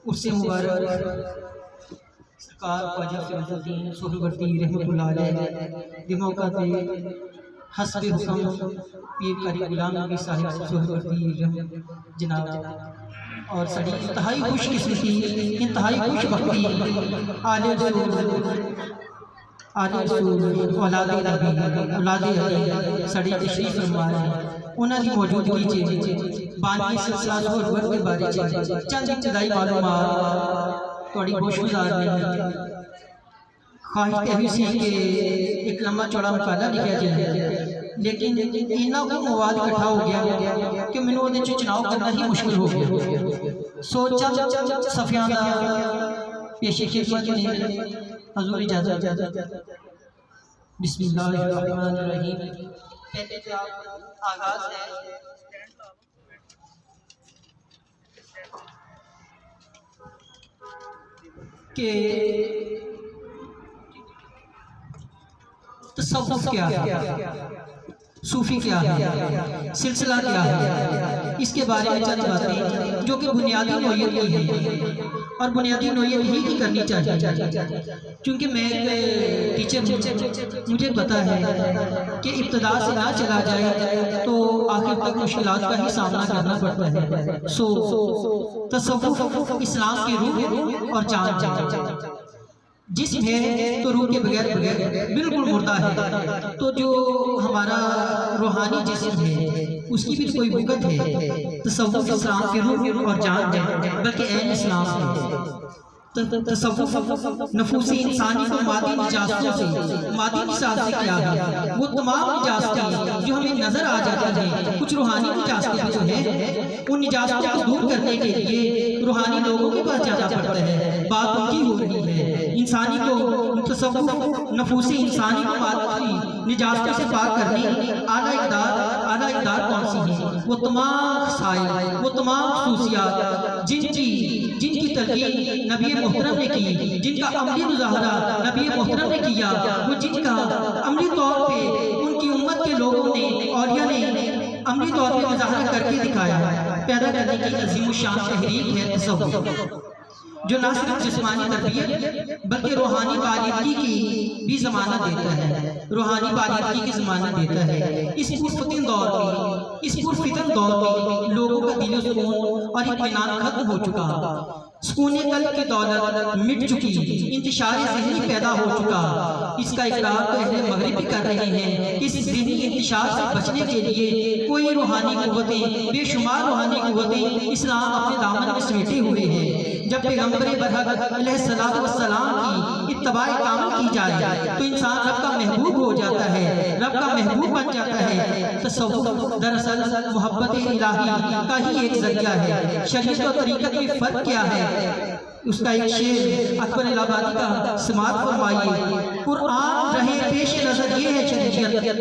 اس سے مبارک سرکار خواجہ فیض الدین سہروردی رحمۃ اللہ علیہ دی موقع پہ حسب حکم پیر قاری غلام نبی صاحب سہروردی جناب اور سڑی انتہائی خوش قسمتی انتہائی خوش بختی آل رسول اولاد نبی اولاد علی سڑی تشریف فرما ہے انہاں دی موجودگی چ بانی سلسلہ سہروردی کے بارے چند ابتدائی معلومات تھوڑی گوش گزار ہیں۔ خواہش یہ سی کہ ایک لمبا چوڑا مقالہ لکھا جائے لیکن اتنا کو مواد اکٹھا ہو گیا کہ میں نے چناؤ کرنا ہی مشکل ہو گیا۔ سوچا صفیان پیش خدمت میں حضور اجازت۔ بسم اللہ الرحمن الرحیم۔ پہلے جو آغاز ہے کہ تصوف کیا ہے، صوفی کیا ہے، سلسلہ کیا ہے، اس کے بارے میں چند باتیں جو کہ بنیادی نوعیت کی ہیں اور بنیادی نوعیت ہی کی کرنی چاہیے، کیونکہ میں ایک ٹیچر مجھے پتا ہے کہ ابتدا سے نہ چلا جائے تو آخر تک مشکلات کا ہی سامنا کرنا پڑتا ہے۔ تصوف اسلام کی روح اور جان جسم ہے تو روح کے بغیر بالکل مردہ ہے، تو جو ہمارا روحانی جسم ہے اس کی بھی کوئی وقت ہے۔ تصوف اسلام کی روح اور جان ہے، بلکہ عین اسلام ہے۔ تصوف نفوس انسانی کو مادی نجاستوں سے مادی نسال سے کیا ہے، وہ تمام نجاستیں جو ہمیں نظر آ جاتی ہیں، کچھ روحانی نجاستیں جو ہیں ان نجاستوں کو دور کرنے کے لیے روحانی لوگوں کے پاس جانا پڑتا ہے۔ بات ان کی ہو رہی ہے انسانی کو تصوف نفوس انسانی کو مادی نجاستوں سے پاک کرنے اعلیٰ اقدار کون سی ہیں؟ وہ تمام خصائل، وہ تمام خصوصیات جن کی تلقین نبی محترم نے کی، جن کا عملی مظاہرہ نبی محترم نے کیا، وہ جن کا عملی طور پہ ان کی امت کے لوگوں نے اولیاء نے عملی طور پہ مظاہرہ کر کے دکھایا، پیدا کرنے کی عظیم الشان تحریک ہے تصوف، جو نہ صرف جسمانی تربیت بلکہ روحانی بالغی کی بھی ضمانت دیتا ہے، روحانی بالغی کی ضمانت دیتا ہے۔ اس پرفتن دور میں لوگوں کا دل و سکون اور اطمینان ختم ہو چکا، سکون قلب کی دولت مٹ چکی، انتشار ذہنی پیدا ہو چکا۔ اس کا اقرار تو اہل مغرب بھی کر رہے ہیں کہ اس ذہنی انتشار سے بچنے کے لیے کوئی روحانی قوتیں، بے شمار روحانی قوتیں اسلام اپنے دامن میں سمیٹے ہوئے ہیں۔ جب پیغمبر برحق علیہ السلام کی اتباع کامل کی جائے تو انسان رب کا محبوب ہو جاتا ہے، رب کا محبوب بن جاتا ہے۔ تصوف دراصل محبت الہی کا ہی ایک ذریعہ ہے۔ شریعت و طریقت میں فرق کیا ہے؟ اس کا ایک شعر اکبر الہآبادی کا سماعت فرمائیے۔ قرآن رہے پیش نظر یہ ہے شریعت،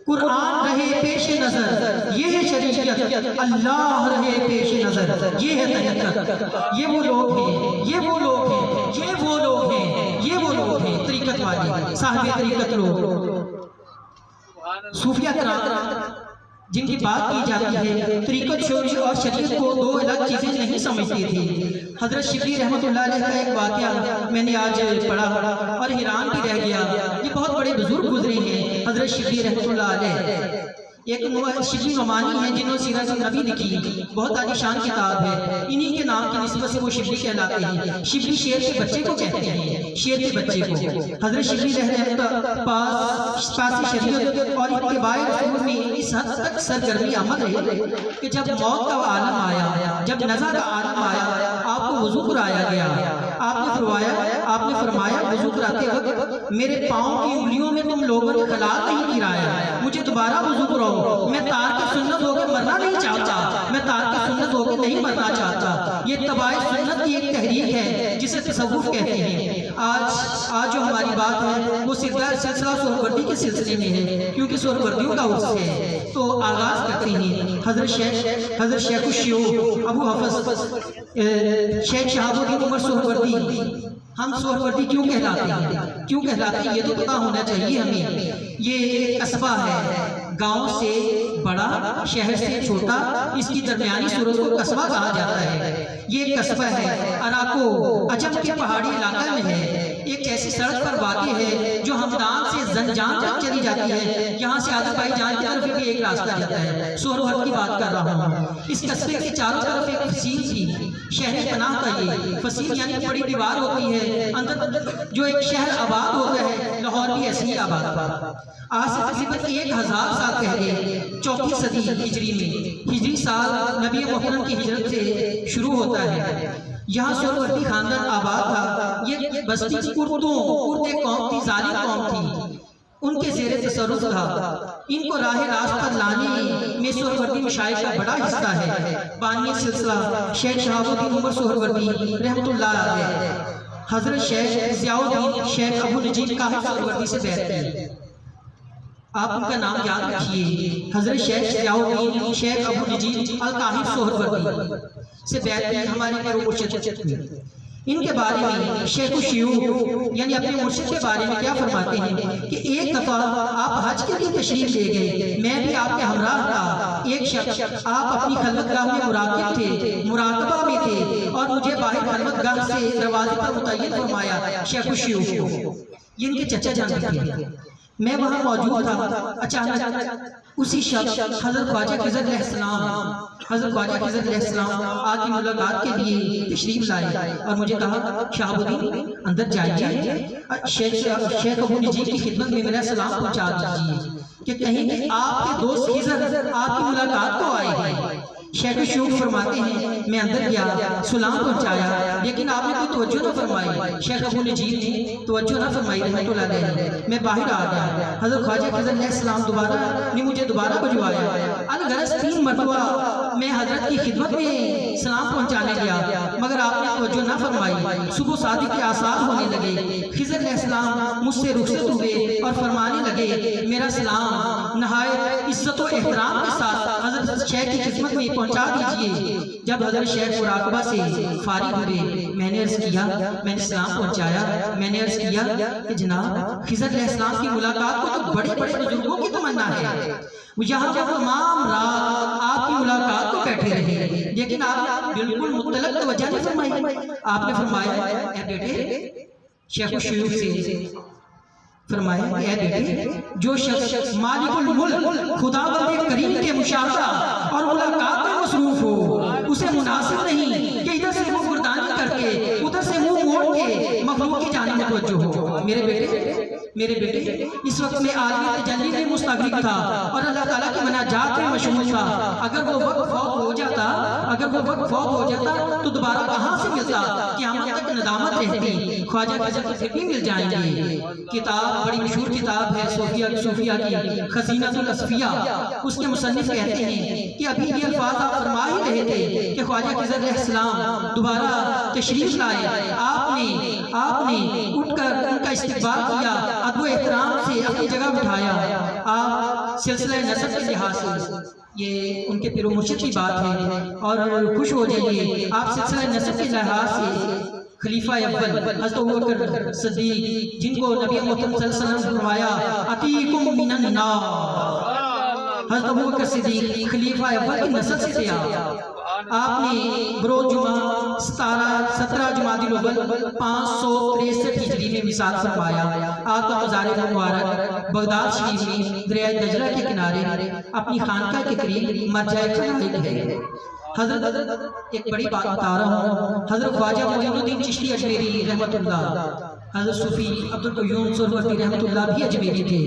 قرآن رہے پیش نظر یہ ہے شریعت، اللہ رہے پیش نظر یہ ہے طریقت۔ یہ وہ لوگ ہیں، یہ وہ لوگ ہیں، یہ وہ لوگ ہیں، یہ وہ لوگ ہیں طریقت والے، صاحب طریقت لوگ، صوفیہ کرام جن کی بات کی جاتی ہے۔ طریقت اور شریعت کو دو الگ چیزیں نہیں سمجھتے تھے۔ حضرت شبلی رحمۃ اللہ علیہ کا ایک واقعہ میں نے آج پڑھا اور حیران بھی رہ گیا۔ یہ بہت بڑے بزرگ گزرے ہیں حضرت شبلی رحمۃ اللہ علیہ، ایک شبلی نعمانی ہیں جنہوں نے سیرت النبی لکھی، بہت عالی شان کتاب ہے، انہی کے نام کی نسبت سے وہ شبلی کہلاتے ہیں۔ شبلی شیر کے بچے کو کہتے ہیں، شیر کے بچے کو۔ حضرت شبلی رحمۃ پاس شریعت اور اتباع رسول میں اس حد تک سرگرمی آمد رہی کہ جب موت کا عالم آیا، جب نزا کا عالم آیا، آپ کو وضو کرایا گیا، آپ نے فرمایا وضو کراتے وقت میرے پاؤں کی انگلیوں میں تم لوگوں نے خلال نہیں گرایا، مجھے دوبارہ وضو کراؤ، میں تار کی سنت ہو کے مرنا نہیں چاہتا، میں تار کی سنت ہو کے نہیں مرنا چاہتا۔ یہ اتباع سنت کی ایک تحریک ہے جسے تصوف کہتے ہیں۔ آج جو ہماری بات ہے وہ سلسلہ سہروردی کے سلسلے میں ہے، کیونکہ سہروردیوں کا عرص ہے، تو آغاز کرتے ہیں حضرت شیخ الشیوخ ابو حفظ شیخ شہاب الدین عمر سہروردی ہم سہروردی کیوں کہلاتے ہیں یہ تو پتا ہونا چاہیے ہمیں. یہ ایک قصبہ ہے، گاؤں سے بڑا، شہر سے چھوٹا، اس کی درمیانی صورت کو قصبہ کہا جاتا ہے. یہ ایک قصبہ ہے، اراکو عجم کے پہاڑی علاقہ میں ہے. ایک ایسی سڑک پر واقع ہے جو ہمدان سے زنجان تک چلی جاتی ہے. یہاں سے آذربائیجان کی طرف بھی ایک راستہ جاتا ہے. سہروردی کی بات کر رہا ہوں. اس قصبے کے چاروں طرف ایک فصیل تھی، شہر پناہ کا. یہ فصیل یعنی بڑی دیوار ہوتی ہے، اندر جو ایک شہر آباد ہوتا ہے. لاہور بھی ایسی ہی آباد تھا. آج سے تقریباً 1000 سال پہلے 4 صدی ہجری میں، ہجری سال نبی محترم کی ہجرت سے شروع ہوتا ہے. یہاں سہروردی خاندان آباد تھا. یہ بستی کرد ایک قوم تھی، ظالم قوم تھی، ان کے زیر تصرف تھا. ان کو راہ راست پر لانے میں سہروردی مشائخ کا بڑا حصہ ہے. بانی سلسلہ شیخ شہاب الدین عمر سہروردی رحمۃ اللہ علیہ، حضرت شیخ ضیاء الدین شیخ ابو نجیب کاہل سہروردی سے بیعت کی. آپ ان کا نام یاد رکھیے، حضرت شیخ ضیاء الدین شیخ ابو نجیب الکاہل سہروردی سے بیعت کی. ہمارے پیر و مرشد میں ان کے بارے میں شیخ الشیوخ یعنی اپنے مرشد کے بارے میں کیا فرماتے ہیں کہ ایک دفعہ آپ حج کے لیے تشریف لے گئے، میں بھی آپ کے ہمراہ تھا. ایک شخص، آپ اپنی خلوت گاہ میں مراقب تھے، مراقبہ میں تھے، اور مجھے باہر خلوت گاہ سے دروازے پر متعین فرمایا شیخ الشیوخ. یہ ان کے چچا جان تھے. میں وہاں موجود تھا. اچانک اسی شخص حضرت خواجہ خضر علیہ السلام آپ کی ملاقات کے لیے تشریف لائے اور مجھے کہا شہاب الدین اندر جائیے، شیخ ابو نجیب کی خدمت میں میرا سلام پہنچا دیجیے کہ کہیں کہ آپ کے دوست خضر آپ کی ملاقات کو آئے ہیں. شیخ الشیوخ فرماتے ہیں میں اندر گیا، سلام پہنچایا، لیکن آپ نے کوئی توجہ نہ فرمائی. شیخ ابو نجیب نے توجہ نہ فرمائی رحمۃ اللہ علیہ. میں باہر آ گیا. حضرت خواجہ خضر علیہ السلام نے مجھے دوبارہ بجوایا. الغرض 3 مرتبہ میں حضرت کی خدمت میں سلام پہنچانے گیا، مگر آپ نے توجہ نہ فرمائی. صبح صادق کے آثار ہونے لگے. خضر علیہ السلام مجھ سے رخصت ہوئے اور فرمانے لگے میرا سلام نہایت عزت و احترام کے ساتھ حضرت شیخ کی خدمت میں پہنچا دیجئے. جب حضرت شیخ مراقبہ سے فارغ ہوئے، میں نے عرض کیا، میں نے سلام پہنچایا، میں نے عرض کیا کہ جناب خضر علیہ السلام کی ملاقات کو تو بڑے بڑے بزرگوں کی تمنا ہے، یہاں پر تمام رات آپ کی ملاقات کو بیٹھے رہے، لیکن آپ نے بالکل مطلق توجہ نہیں فرمائی. آپ نے فرمایا اے بیٹے، شیخ الشیوخ سے فرمایا اے بیٹے، جو شخص مالک الملک خداوند کریم کے مشاہدہ اور ملاقات میں مصروف ہو، اسے مناسب نہیں کہ ادھر سے منہ گردانی کر کے ادھر سے منہ موڑ کے مخلوق کی جانب متوجہ ہو. میرے بیٹے اس وقت میں عالم تجلی میں مستغرق تھا اور اللہ تعالیٰ کی مناجات میں مشغول تھا. اگر وہ وقت فوت ہو جاتا تو دوبارہ کہاں سے ملتا کہ ہم تک ندامت رہتی. خواجہ خضر کو پھر بھی مل جائیں گے. کتاب بڑی مشہور کتاب ہے صوفیہ کی خزینۃ الاصفیاء. اس کے مصنف کہتے ہیں کہ ابھی یہ الفاظ آپ فرما ہی رہے تھے کہ خواجہ خضر علیہ السلام دوبارہ تشریف لائے. آپ نے اٹھ کر ان کا استقبال کیا، ادب و احترام سے اپنی جگہ بٹھایا. آپ سلسلہ نسب کے لحاظ سے، یہ ان کے پیر و مرشد کی بات ہے اور خوش ہو جائیے، آپ سلسلہ نسب کے لحاظ سے خلیفہ اول حضرت ابوبکر صدیق، جن کو نبی محترم صلی اللہ علیہ وسلم نے فرمایا اتیکم من النار، حضرت ابوبکر صدیق خلیفہ اول کی نسل سے تھے. آپ نے بروز جمعہ 17 جمادی الاول 563 ہجری میں وصال فرمایا. آپ کا مزار مبارک بغداد شریف میں دریائے دجلہ کے کنارے اپنی خانقاہ کے قریب مرجع خلائق ہے. حضرت ایک بڑی بات بتا رہا ہوں، حضرت خواجہ معین الدین چشتی اجمیری رحمت اللہ، حضرت صوفی عبدالقیوم سہروردی رحمت اللہ بھی اجمیری تھے.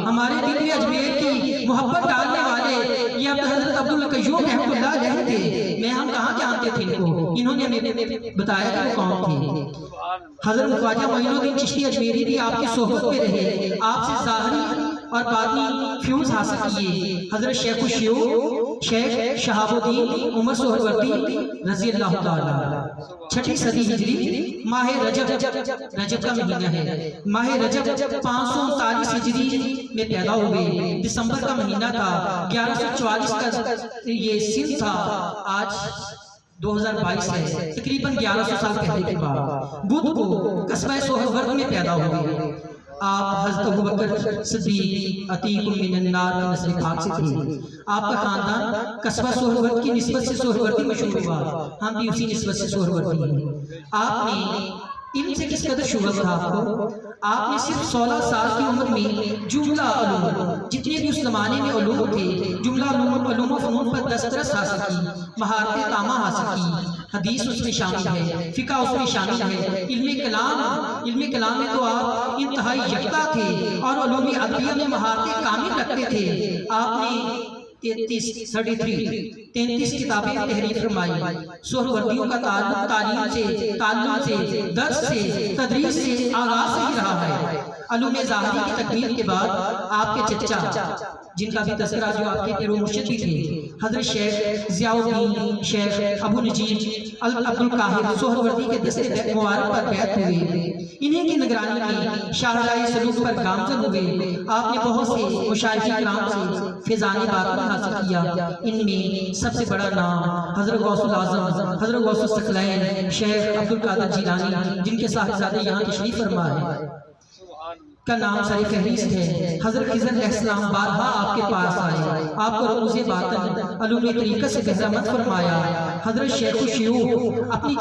ہمارے دل میں اجمیر کی محبت ڈالنے والے یہ حضرت عبدالقیوم رحمت اللہ علیہ تھے. ہم کہاں جانتے تھے ان کو، انہوں نے ہمیں بتایا کہ وہ کون تھے. حضرت خواجہ معین الدین چشتی اجمیری بھی آپ کی صحبت میں رہے، آپ سے ظاہری اور باطنی فیوز حاصل کیے. حضرت شیخ الشیوخ شیخ شہاب الدین عمر سہروردی رضی اللہ تعالی 6 صدی ہجری ماہ رجب کا مہینہ ہے. ماہ رجب 539 ہجری میں پیدا ہوئے. دسمبر کا مہینہ تھا، 1144 کا یہ سن تھا. آج 2022 ہے، تقریباً 1100 سال پہلے کی بات، بدھ کو قصبہ سہروردی میں پیدا ہوئے۔ آپ حضرت ابوبکر صدیق عتیق من النار کی نسل پاک سے تھے۔ آپ کا خاندان قصبہ سہروردی کی نسبت سے سہروردی مشہور ہوا، ہم بھی اسی نسبت سے سہروردی ہیں۔ آپ نے علم سے کس قدر شغف تھا آپ کو؟ آپ نے صرف 16 سال کی عمر میں جملہ علوم، جتنے بھی اس زمانے میں علوم تھے، جملہ علوم و فنون پر دسترس حاصل کی، مہارت تامہ حاصل کی۔ حدیث اس میں شامل ہے، فقہ اس میں شامل ہے، علم کلام میں تو آپ انتہائی یکتا تھے اور علوم ادبیہ میں مہارتیں کامل رکھتے تھے۔ آپ نے 33 کتابیں تحریر فرمائی۔ سہروردیوں کا تعلیم سے درس سے تدریس سے آغاز سے ہی رہا ہے۔ علوم ظاہری کی تکمیل کے بعد آپ کے چچا، جن کا بھی تذکرہ جو آپ کے پیرو مرشد بھی تھے، حضرت شیخ ضیاء الدین شیخ ابو نجیب عبدالقاہر سہروردی کے دستے مبارک پر بیعت ہوئے۔ انہیں کی نگرانی میں شاہراہ سلوک پر گامزن ہوئے۔ آپ نے بہت سے مشائخ کرام سے فیضان باقی حاصل کیا۔ ان میں سب سے بڑا نام حضرت غوث الاعظم، حضرت غوث الثقلین شیخ عبدالقادر جیلانی، جن کے صاحبزادے یہاں تشریف فرما ہے، کا نام سر فہرست ہے۔ حضرت خضر علیہ السلام بارہا آپ کے پاس آئے، آپ کو رموز باطن علوم طریقت سے بہرامت فرمایا۔ حضرت شیخ الشیوخ اپنی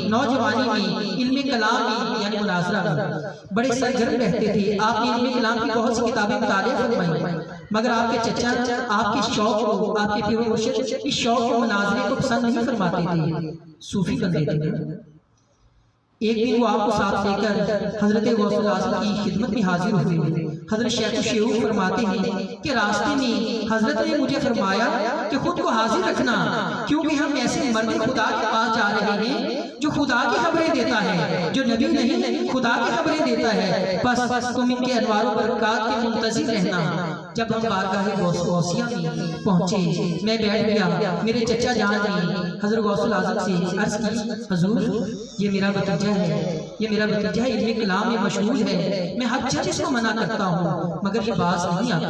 نوجوانی میں علم کلام میں یعنی مناظرہ میں بڑے سرگرم رہتے تھے۔ آپ نے علم کلام کی بہت سی کتابیں مطالعہ فرمائی، مگر آپ کے چچا آپ کے شوق کو، آپ کے پیر و مرشد اس شوق کو، مناظرے کو پسند نہیں فرماتے تھے، صوفی کر دیتے تھے۔ ایک دن وہ آپ کو ساتھ لے کر حضرت غوث الاعظم کی خدمت میں حاضر ہوئے۔ حضرت شیخ الشیوخ فرماتے ہیں کہ راستے میں حضرت نے مجھے فرمایا کہ خود کو حاضر رکھنا، کیونکہ ہم ایسے مرد خدا کے پاس جا رہے ہیں جو خدا کی خبریں دیتا ہے، جو نبی نہیں خدا کی خبریں دیتا ہے، بس تم ان کے انوار و برکات کے منتظر رہنا۔ جب ہم بارگاہ غوثیہ میں پہنچے، میں بیٹھ گیا۔ میرے چچا جان نے حضرت غوث الاعظم سے عرض کی، حضور یہ میرا بھتیجا ہے، یہ میرا بھتیجا علم کلام میں مشغول ہے، میں ہر چیز اس کو منع کرتا ہوں مگر یہ باز نہیں آتی۔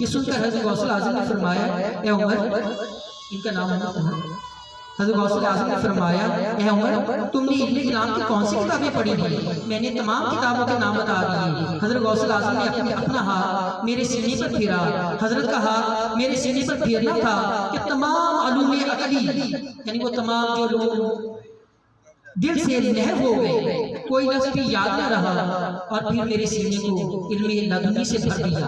یہ سن کر حضرت غوث الاعظم نے فرمایا، اے عمر، ان کا نام حضرت غوث الاعظم نے فرمایا، اے عمر تم نے علم کلام کی کون سی کتابیں پڑھی ہیں؟ میں نے تمام کتابوں کے نام بتا دیے۔ حضرت غوث الاعظم نے اپنا ہاتھ میرے سینے پر پھیرا۔ حضرت کا ہاتھ میرے سینے پر پھیرنا تھا کہ تمام علوم عقلی یعنی وہ تمام جو لوگ دل سے محو ہو گئے، کوئی لفظ بھی یاد نہ رہا، اور پھر میرے سینے کو علم لدنی سے بھر دیا۔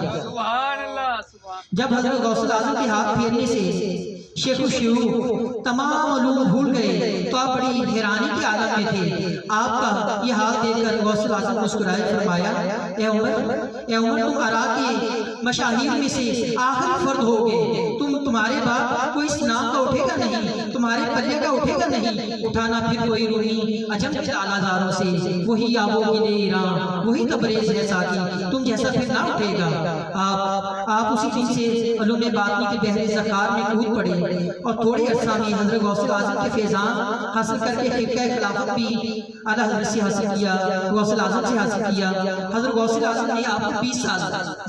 جب حضرت غوث الاعظم کے ہاتھ پھیرنے سے شیخ الشیوخ تمام علوم بھول گئے تو آپ بڑی حیرانی کے عالم میں تھے۔ آپ کا یہ حال دیکھ کر غوث الاعظم مسکرائے، فرمایا، اے عمر تم عراق کے مشاہیر میں سے آخری فرد ہوگے، تمہارے بعد کوئی اس نام کا اٹھے گا نہیں، تمہارے پلے کا اٹھے گا نہیں، اٹھانا پھر کوئی رومی عجم کے اعلیٰ داروں سے، وہی آبو گلے ایران، وہی تبریز ہے ساتھی، تم جیسا پھر نہ اٹھے گا۔ آپ اسی دن سے علوم باطنی کے بحر ذخار میں کود پڑے اور تھوڑے عرصہ میں حضرت غوث الاعظم کے فیضان حاصل کر کے خرقہ خلافت بھی اعلیٰ حضرت سے حاصل کیا، غوث الاعظم سے حاصل کیا۔ حضرت غوث الاعظم نے آپ کو 20 سال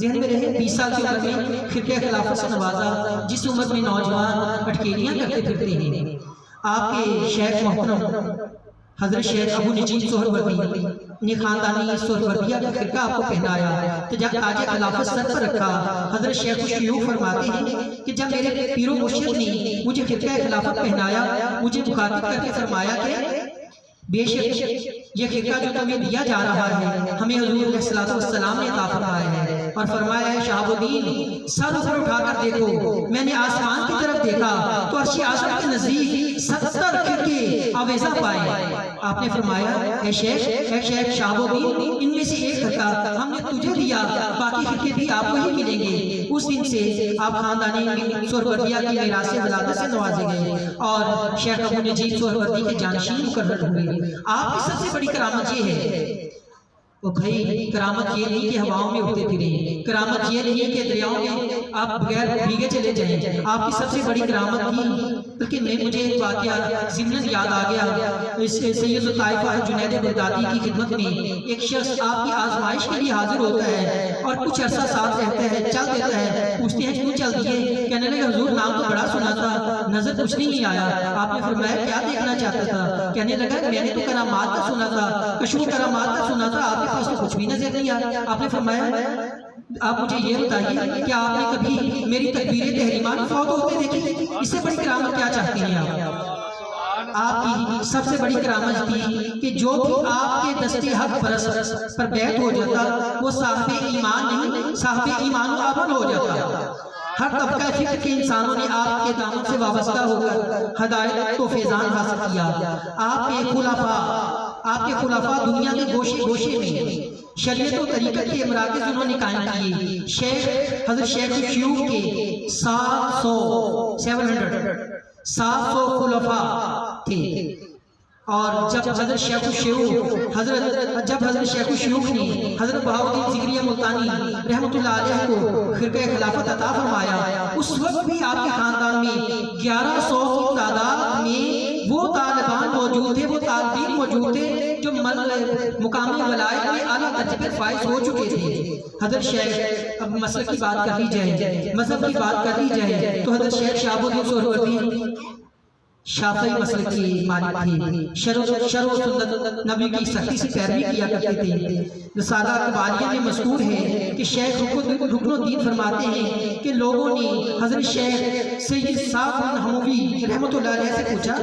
ذہن میں رہے، 20 سال کی عمر میں خرقہ خلافت سے نوازا، جس عمر میں نوجوان اٹکیلیاں کرتے پھرتے ہیں۔ آپ کے شیخ محترم حضرت شیخ ابو نجیب سہروردی نے خاندانی سہروردیہ کا خرقہ آپ کو پہنایا، تو جب تاج خلافت سر پر رکھا۔ حضرت شیخ الشیوخ فرماتے ہیں کہ جب میرے پیر و مرشد نے مجھے خرقہ خلافت پہنایا، مجھے مخاطب کر کے فرمایا کہ بے شک یہ خرقہ جو تمہیں دیا جا رہا ہے ہمیں حضور علیہ السلام نے عطا فرمایا ہے، اور فرمایا ہے شہاب الدین سر اوپر اٹھا کر دیکھو۔ میں نے آسمان کی طرف دیکھا تو عرش اعظم کے نزدیک 70 خرقے آویزہ پائے۔ آپ نے فرمایا، اے شیخ شہاب الدین ان میں سے ایک خرقہ ہم نے تجھے دیا، باقی خرقے بھی آپ کو ہی ملیں گے۔ اس دن سے آپ خاندانی سہروردیہ کی میراث ولادت سے نوازے گئے اور شیخ ابو نجیب سہروردی کے جانشین مقرر ہوئے۔ آپ کی سب سے بڑی کرامت یہ ہے، وہ بھائی کرامت یہ نہیں کہ ہواؤں میں اڑتے پھریں، کرامت یہ نہیں کہ دریاؤں میں آپ بغیر بھیگے چلے جائیں، آپ کی سب سے بڑی کرامت کی بلکہ مجھے ایک واقعہ ضمن یاد آ گیا۔ سید الطائفہ جنید بغدادی کی خدمت میں ایک شخص آپ کی آزمائش کے لیے حاضر ہوتا ہے اور کچھ عرصہ ساتھ رہتا ہے، چل دیتا ہے، پوچھتے ہیں کیوں چل دیے؟ کہنے لگے حضور نام تو بڑا سنا تھا، نظر کچھ نہیں آیا۔ آپ نے فرمایا کیا دیکھنا چاہتا تھا؟ کہنے لگا میں نے تو کرامات کا سنا تھا، کشف کرامات کا سنا تھا، آپ کے پاس تو کچھ بھی نظر نہیں آیا۔ آپ نے فرمایا آپ مجھے یہ بتائیے کہ آپ نے کبھی میری تکبیر تحریمہ فوت ہوتے دیکھی؟ اس سے بڑی کرامت کیا چاہتے ہیں آپ کی سب سے بڑی کرامت تھی کہ جو بھی آپ کے دستے حق پرست پر بیعت ہو جاتا وہ صاحب ایمان نہیں، صاحب ایمان و عمل ہو جاتا۔ ہر طبقہ فکر کے انسانوں نے آپ کے دامن سے وابستہ ہو کر ہدایت و فیضان حاصل کیا۔ آپ کے خلفاء دنیا کے گوشے گوشے میں شریعت و طریقت کے مراکز انہوں نے قائم کیے۔ حضرت شیخ شیوخ کے 700 خلفاء تھے، اور جب حضرت شیخ الشیوخ نے حضرت بہاؤالدین زگریہ ملتانی رحمۃ اللہ علیہ کو خرقہ خلافت عطا فرمایا، اس وقت بھی آپ کے خاندان میں 1100 کی تعداد میں وہ طالبان موجود تھے، وہ طالبین موجود تھے جو مقامی ولایت میں اعلیٰ درجے پر فائز ہو چکے تھے۔ حضرت شیخ، اب مسلک کی بات کر لی جائے، مذہب کی بات کر لی جائے تو حضرت شیخ شہاب الدین سہروردی شافعی مسلک کے مالک تھے، شرع و سنت نبی کی سختی سے پیروی کیا کرتے تھے۔ رسالہ اقبالیہ میں مذکور ہے کہ شیخ رکن الدین فرماتے ہیں کہ لوگوں نے حضرت شیخ سید صاحب بن حموی رحمۃ اللہ علیہ سے پوچھا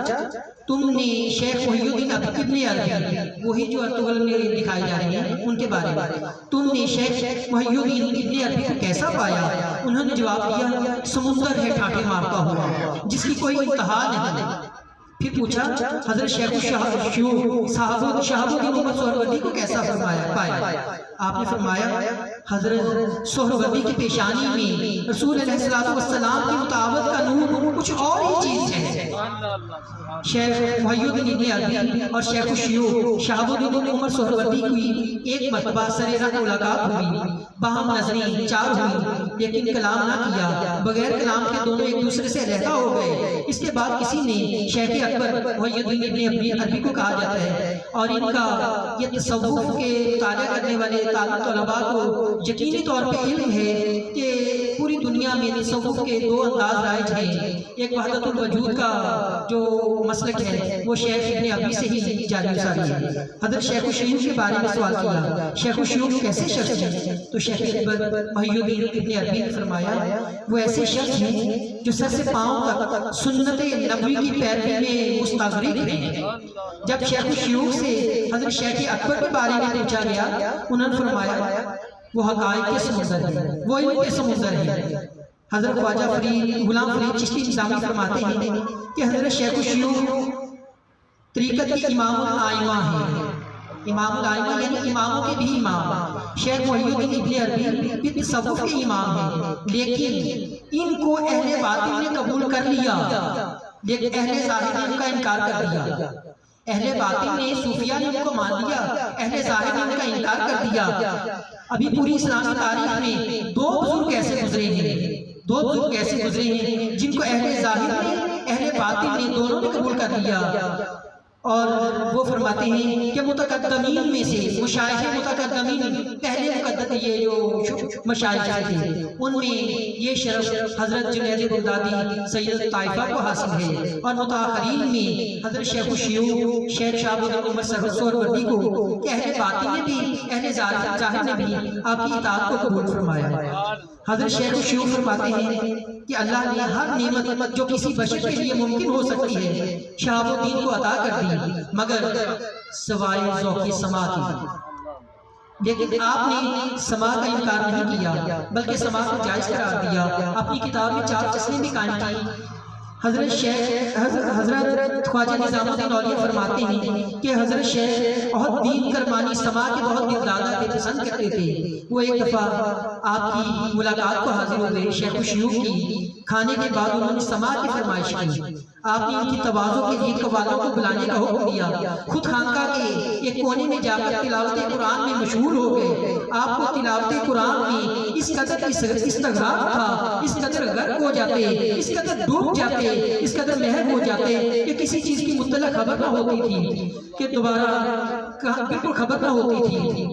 تم نے شیخ محی الدین ابن عربی، وہی جو ارطغرل میں دکھائے جا رہے ہیں ان کے بارے میں، تم نے شیخ محی الدین ابن عربی کو کیسا پایا؟ انہوں نے جواب دیا سمندر ہے ٹھاٹھے مارتا ہوا جس کی کوئی انتہا نہیں۔ پھر پوچھا حضرت شیخ شہاب الدین عمر سہروردی کو کیسا پایا؟ آپ نے فرمایا حضرت سہروردی کی پیشانی میں رسول علیہ السلام کی مطابق کا نور کچھ اور ہی چیز ہے۔ شیخ محی الدین ابن عربی اور شیخ شہاب الدین عمر سہروردی کی ایک مرتبہ سر ملاقات ہوئی، باہم نظریں چار ہوئی، لیکن کلام نہ کیا، بغیر کلام کے دونوں ایک دوسرے سے علیحدہ ہو گئے۔ اس کے بعد کسی نے شیخ اکبر محی الدین ابن عربی کو کہا جاتا ہے، اور ان کا یہ تصوف کے مطالعہ کرنے والے طلباء کو یقینی طور پہ علم ہے کہ پوری دنیا میں تصوف کے دو انداز رائج ہیں، ایک وحدت الوجود کا جو مسلک ہے وہ شیخ ابن عربی سے ہی جاری ساری ہے۔ حضرت شیخ الشیوخ کے بارے میں سوال کیا شیخ الشیوخ کیسے شخص ہیں؟ تو شیخ اکبر محی الدین ابن عربی نے فرمایا وہ ایسے شخص ہیں جو سر سے پاؤں تک سنت نبوی کی پیروی میں مستغرق ہیں۔ جب شیخ الشیوخ سے حضرت شیخ اکبر کے بارے میں پوچھا گیا انہوں نے فرمایا وہ حقائق کے سمندر ہے، وہ علم کے سمندر ہے۔ حضرت خواجہ غلام فرید چشتی نظامی فرماتے ہیں کہ حضرت شیخ الشیوخ طریقت کی امام الائمہ ہیں، امام الائمہ یعنی اماموں کے بھی امام۔ شیخ محی الدین ابن عربی بھی تصوف کے امام ہیں، لیکن ان کو اہل باطن نے قبول کر لیا، لیکن اہل ظاہر نے ان کا انکار کر دیا۔ اہل باطن نے صوفیہ نے ان کو مان لیا، اہل ظاہر نے ان کا انکار کر دیا۔ ابھی پوری اسلامی تاریخ میں دو بزرگ ایسے گزرے ہیں جن کو اہل ظاہر نے اہل باطن نے دونوں نے قبول کر لیا، اور وہ فرماتے ہیں کہ متقدمین میں سے مشائخ متقدمین پہلے یہ جو مشائخ تھے ان میں یہ شرف حضرت جنید بغدادی سید طائفہ کو حاصل ہے، اور متاخرین میں حضرت شیخ الشیوخ شیخ شہاب الدین عمر سہروردی کو کہ اہل باطن نے بھی اہل ظاہر نے بھی آپ کی اطاعت کو قبول فرمایا۔ حضرت شیخ الشیوخ فرماتے ہیں کہ اللہ نے ہر نعمت جو کسی بشر کے لیے ممکن ہو سکتی ہے شہاب الدین کو عطا کر دی مگر سوائے ذوق سماع کی، لیکن آپ نے سماع کا انکار نہیں کیا بلکہ سماع کو جائز قرار دیا۔ اپنی کتاب میں 4 فصلیں بھی قائم کی۔ حضرت خواجہ نظام الدین اولیاء فرماتے ہیں کہ حضرت شیخ بہت دین کرمانی سماع کے بہت دلدادہ تھے، پسند کرتے تھے۔ وہ ایک دفعہ آپ کی ملاقات کو حاضر ہوئے شیخ الشیوخ کی، کھانے کے بعد انہوں نے سماع کی فرمائش کی۔ آپ نے ان کی تواضع کے لیے قوالوں کو بلانے کا حکم دیا، خود خانقاہ کے ایک کونے میں جا کر تلاوت قرآن میں مشغول ہو گئے۔ آپ کو تلاوت قرآن میں اس قدر استغراق تھا، اس قدر غرق ہو جاتے، اس قدر ڈوب جاتے، اس قدر محو ہو جاتے کہ کسی چیز کی مطلع خبر نہ ہوتی تھی، کہ دوبارہ بالکل خبر نہ ہوتی تھی۔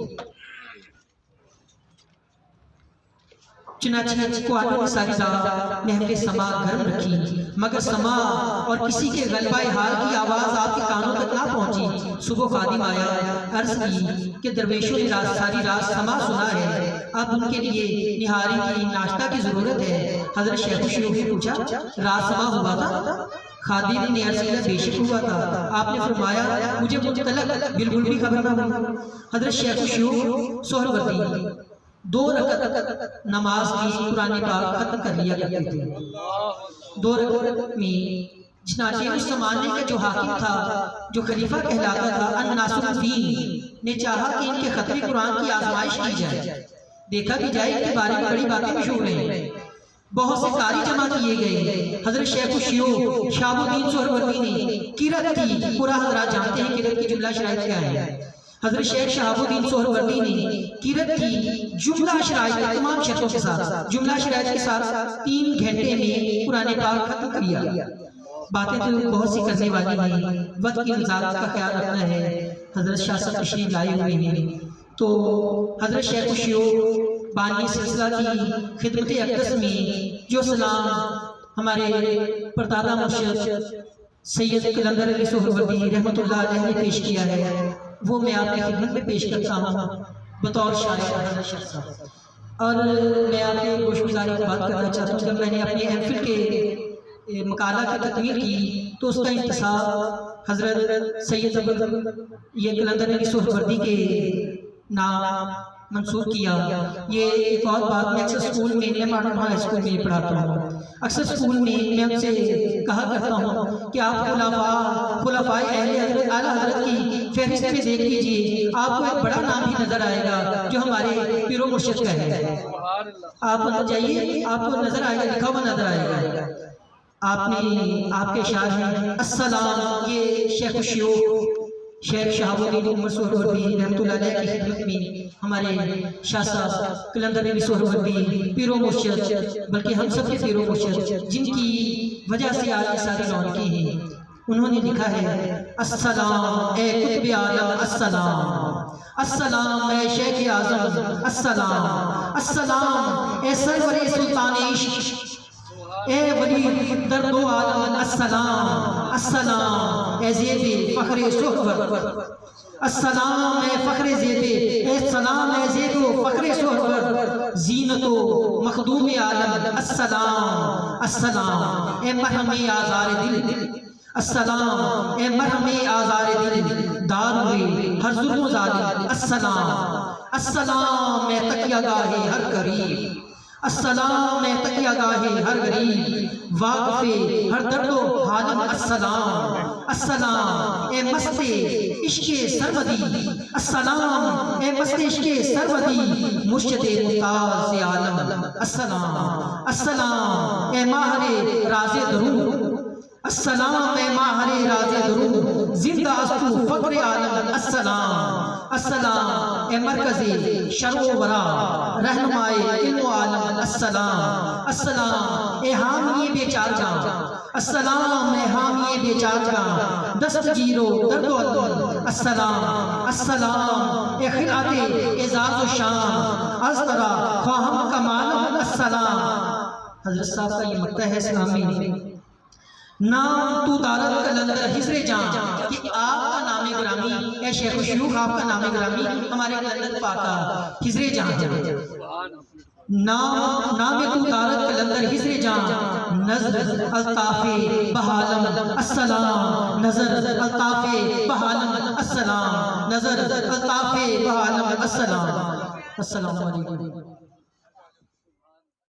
چنانچہ کوہانوں نے ساری رات محفل سما گرم رکھی، مگر سما اور کسی کے غلبہ حال کی آواز آپ کے کانوں تک نہ پہنچی۔ صبح خادم آیا، عرض کی کہ درویشوں نے ساری رات سما سنا ہے، اب ان کے لیے نہاری کی ناشتہ کی ضرورت ہے۔ حضرت شیخ الشیوخ نے پوچھا، رات سما ہوا تھا؟ خادم نے عرض کیا، بے شک ہوا تھا۔ آپ نے فرمایا، مجھے مطلق بالکل بھی خبر نہ ہوئی۔ حضرت شیخ الشیوخ سہروردی 2 رکعت نماز کی قرآن پاک ختم کر لیا کرتے تھے۔ 2 رکعت میں چنانچہ اس زمانے کا جو حاکم تھا، جو خلیفہ کہلاتا تھا، الناصر الدین نے چاہا کہ ان کے ختم قرآن کی آزمائش کی جائے، دیکھا بھی جائے ان کے بارے میں بڑی باتیں مشہور ہیں۔ بہت سے قاری جمع کیے گئے۔ حضرت شیخ الشیوخ شہاب الدین سہروردی نے قرأت کی، پورا حضرات جانتے ہیں قرأت کی جملہ شرائط کیا ہے۔ حضرت شیخ شہاب الدین سہروردی نے قرأت کی جملہ شرائط تمام شرطوں کے ساتھ، جملہ شرائط کے ساتھ 3 گھنٹے میں قرآن پاک ختم کیا۔ باتیں تو بہت سی کرنے والی ہیں، وقت کی نزاکت کا خیال رکھنا ہے۔ حضرت شاہ صاحب تشریف لائے ہوئے ہیں، تو حضرت شیخ الشیوخ بانی سلسلہ کی خدمت اقدس میں جو سلام ہمارے پردادا مرشد سید قلندر علی سہروردی رحمۃ اللہ علیہ نے پیش کیا ہے، وہ میں آپ کی خدمت میں پیش کرتا ہوں بطور شاعر حضرت شیخ صاحب۔ اور میں آپ کے گوش گزاری کی بات کرنا چاہتا ہوں، جب میں نے اپنے ایم فل کے مقالہ کی تکمیل کی تو اس کا انتصاب حضرت سید یہ قلندر علی سہروردی کے نام منصوب کیا۔ یہ ایک اور بات میں اکثر اسکول میں، میں ماڈرن ہائی اسکول میں پڑھاتا ہوں، اکثر اسکول میں میں ان سے کہا کرتا ہوں کہ آپ خلفائے اعلیٰ حضرت کی فہرست میں دیکھ لیجیے، آپ کو ایک بڑا نام بھی نظر آئے گا جو ہمارے پیر و مرشد کا ہے۔ آپ اندر جائیے، آپ کو نظر آئے گا، لکھا ہوا نظر آئے گا۔ آپ کے اشعار ہیں، السلام، یہ شیخ الشیوخ شیخ شہاب الدین عمر سہروردی رحمۃ اللہ علیہ کی خدمت میں ہمارے شاہ صاحب قلندر علی سہروردی پیر و مرشد، بلکہ ہم سب کے پیر و مرشد، جن کی وجہ سے آج یہ ساری رونقیں ہیں، انہوں نے لکھا ہے، السلام اے قطب عالم، السلام، السلام اے شیخ اعظم، السلام، السلام اے سرور سلطان عشق، اے ولی درد و عالم، السلام، السلام اے زیب فخر صحبت، السلام اے فخر زیب، اے سلام اے زیب فخر صحبت، زینت و مخدوم عالم، السلام، السلام اے مرہم آزار دل، السلام اے مرہم آزار دل، دار ہوئے ہر ظلم و ظالم، السلام، السلام اے تکیہ گاہ ہر قریب، السلام اے تکیہ گاہ ہر غریب، واقف ہر درد و حالم، السلام، السلام اے مست عشق سرمدی، السلام اے مست عشق سرمدی، مرشد ممتاز عالم، السلام، السلام اے ماہر راز درود، السلام اے ماہر راز درود، زندہ استو فخر عالم، السلام، السلام اے مرکز شرع و ورا، رہنمائے علم و عالم، السلام، السلام اے حامی بیچار جان، السلام اے حامی بیچار جان، دستگیر و درد و علم، السلام، السلام اے خلعت اعزاز و شان، از ترا خواہم کمال، السلام۔ حضرت صاحب کا یہ مقطع ہے اسلامی میں، نام تو دارت قلندر حضر جان، کہ آپ کا نام گرامی، اے شیخ الشیوخ آپ کا نام گرامی ہمارے قلندر پاکا حضر جان، نام تو دارت قلندر حضر جان، نظر الطاف بحالم، السلام، نظر الطاف بحالم، السلام، نظر الطاف بحالم، السلام، السلام علیکم۔